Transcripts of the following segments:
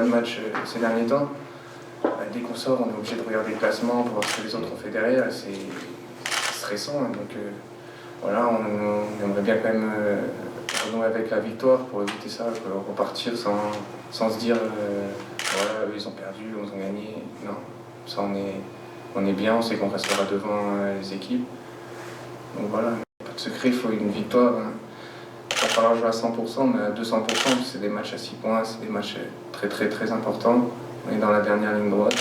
de match ces derniers temps. Dès qu'on sort, on est obligé de regarder le classement pour voir ce que les autres ont fait derrière. C'est stressant. Hein, donc voilà, on aimerait bien quand même renouer avec la victoire pour éviter ça, repartir sans se dire voilà, eux ils ont perdu, eux ils ont gagné. Non, ça on est bien, on sait qu'on restera devant les équipes. Donc voilà, pas de secret, il faut une victoire. Hein. Il va falloir jouer à 100%, mais à 200%, c'est des matchs à 6 points, c'est des matchs très très très importants. On est dans la dernière ligne droite.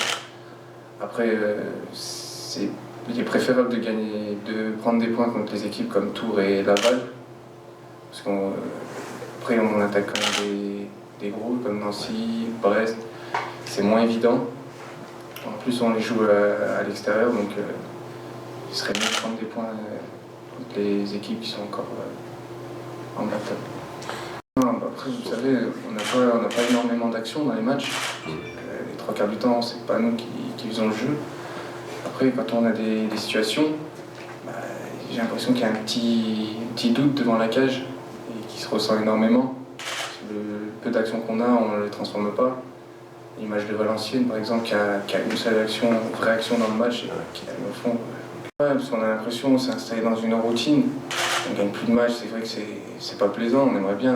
Après, il est préférable de prendre des points contre les équipes comme Tours et Laval. Parce qu'après, on attaque quand même des gros comme Nancy, Brest. C'est moins évident. En plus, on les joue à l'extérieur, donc il serait mieux de prendre des points contre les équipes qui sont encore en bataille. Après, vous savez, on n'a pas énormément d'actions dans les matchs. Les 3 quarts du temps, c'est pas nous qui faisons le jeu. Après, quand on a des situations, j'ai l'impression qu'il y a un petit doute devant la cage et qui se ressent énormément. Le peu d'actions qu'on a, on ne les transforme pas. L'image de Valenciennes, par exemple, qui a une seule action, une vraie action dans le match et qui a mis au fond. Parce qu'on a l'impression qu'on s'est installé dans une routine. On gagne plus de matchs, c'est vrai que c'est pas plaisant. On aimerait bien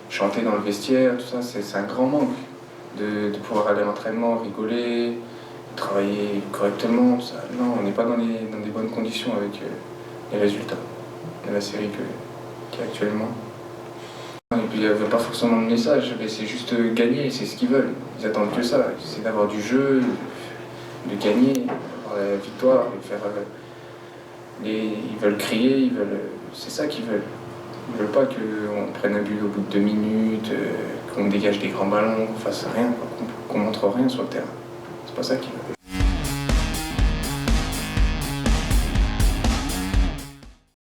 chanter dans le vestiaire, tout ça. C'est un grand manque de pouvoir aller à l'entraînement, rigoler, travailler correctement. Ça. Non, on n'est pas dans des bonnes conditions avec les résultats de la série qui est actuellement. Et puis il n'y avait pas forcément de message, mais c'est juste gagner, c'est ce qu'ils veulent. Ils attendent que ça, c'est d'avoir du jeu, de gagner, d'avoir la victoire, de faire. Ils veulent crier, c'est ça qu'ils veulent. Ils ne veulent pas qu'on prenne un but au bout de 2 minutes, qu'on dégage des grands ballons, qu'on fasse rien, qu'on montre rien sur le terrain. C'est pas ça qu'ils veulent.